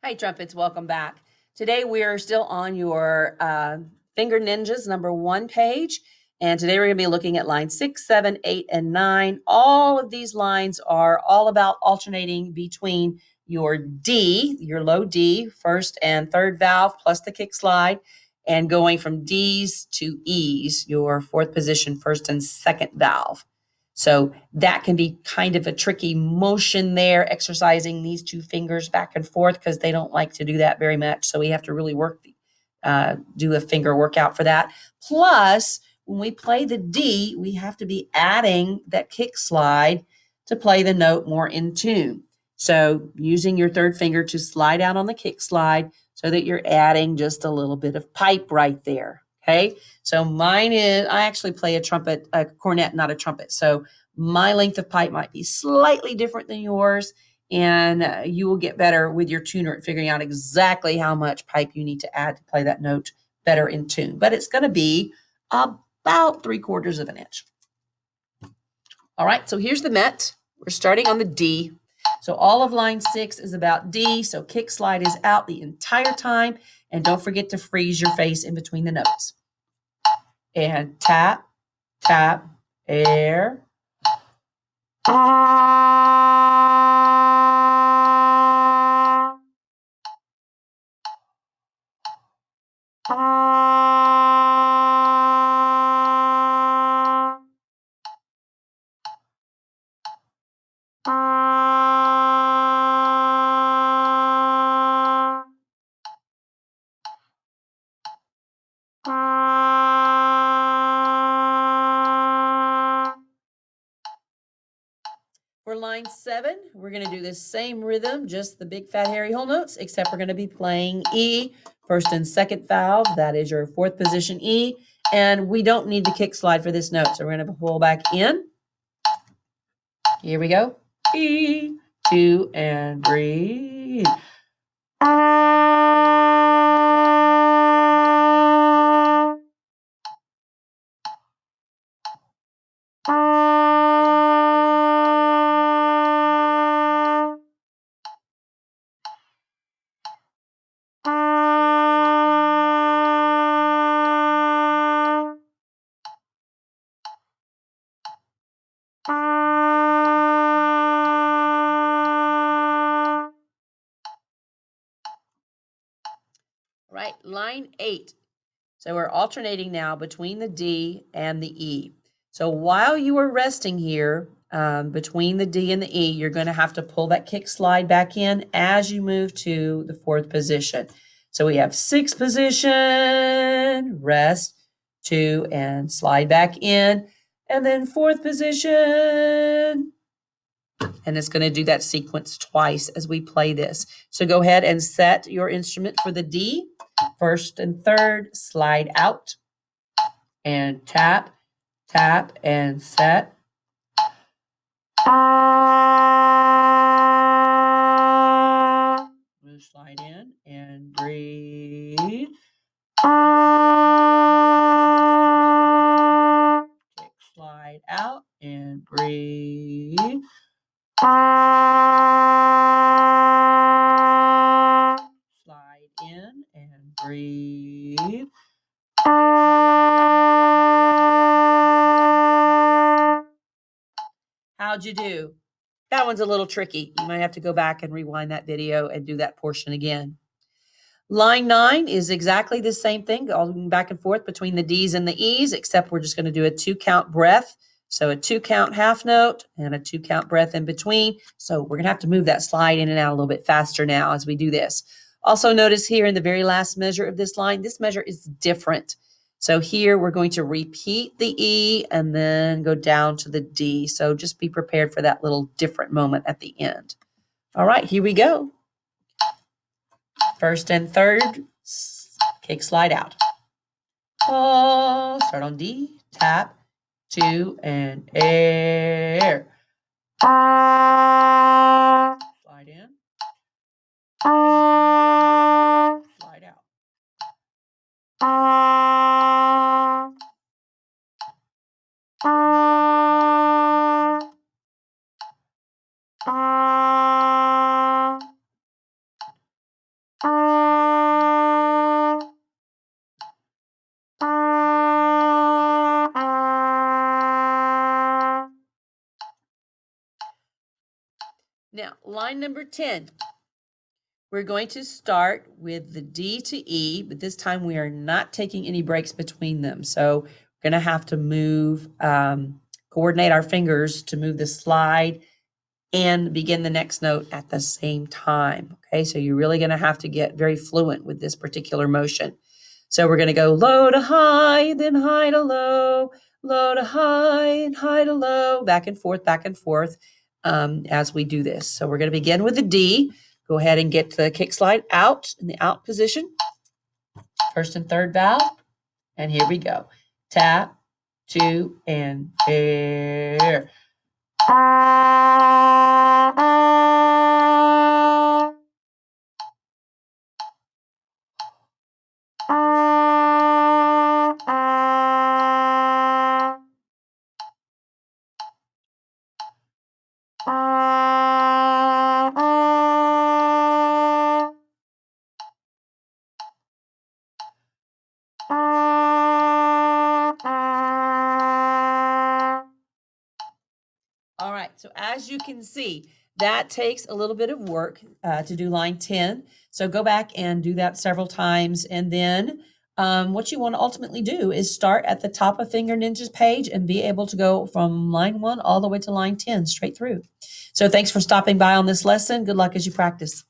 Hi, Trumpets. Welcome back. Today we are still on your Finger Ninjas #1 page. And today we're going to be looking at lines 6, 7, 8, and 9. All of these lines are all about alternating between your D, your low D, first and third valve, plus the kick slide, and going from D's to E's, your fourth position, first and second valve. So that can be kind of a tricky motion there, exercising these two fingers back and forth because they don't like to do that very much. So we have to really do a finger workout for that. Plus, when we play the D, we have to be adding that kick slide to play the note more in tune. So using your third finger to slide out on the kick slide so that you're adding just a little bit of pipe right there. Okay. So mine is, I actually play a cornet, not a trumpet. So my length of pipe might be slightly different than yours, and you will get better with your tuner at figuring out exactly how much pipe you need to add to play that note better in tune. But it's going to be about 3/4 of an inch. All right, so here's the Met. We're starting on the D. So all of line 6 is about D. So kick slide is out the entire time. And don't forget to freeze your face in between the notes. And tap, tap, air. For line 7, we're going to do the same rhythm, just the big fat hairy whole notes, except we're going to be playing E, first and second valve. That is your fourth position E. And we don't need the kick slide for this note. So we're going to pull back in. Here we go. E, 2, and breathe. Right, line 8. So we're alternating now between the D and the E. So while you are resting here between the D and the E, you're going to have to pull that kick slide back in as you move to the fourth position. So we have sixth position, rest, 2, and slide back in, and then fourth position. And it's going to do that sequence twice as we play this. So go ahead and set your instrument for the D. First and third, slide out and tap, tap, and set. We'll slide in and breathe. Kick slide out and breathe. Slide in and breathe. How'd you do? That one's a little tricky. You might have to go back and rewind that video and do that portion again. Line 9 is exactly the same thing, going back and forth between the D's and the E's, except we're just going to do a 2-count breath. So a 2-count half note and a 2-count breath in between. So we're going to have to move that slide in and out a little bit faster now as we do this. Also notice here in the very last measure of this line, this measure is different. So here we're going to repeat the E and then go down to the D. So just be prepared for that little different moment at the end. All right, here we go. First and third, kick slide out. Oh, start on D, tap, 2, and air. Slide in. Slide out. Now, line number 10. We're going to start with the D to E, but this time we are not taking any breaks between them. So we're going to have to move, coordinate our fingers to move the slide and begin the next note at the same time. Okay, so you're really going to have to get very fluent with this particular motion. So we're going to go low to high, then high to low to high, and high to low, back and forth, as we do this. So we're going to begin with the D. Go ahead and get the kick slide out in the out position. First and third valve. And here we go. Tap, 2, and there. All right, so as you can see, that takes a little bit of work to do line 10. So go back and do that several times. And then what you want to ultimately do is start at the top of Finger Ninja's page and be able to go from line 1 all the way to line 10 straight through. So thanks for stopping by on this lesson. Good luck as you practice.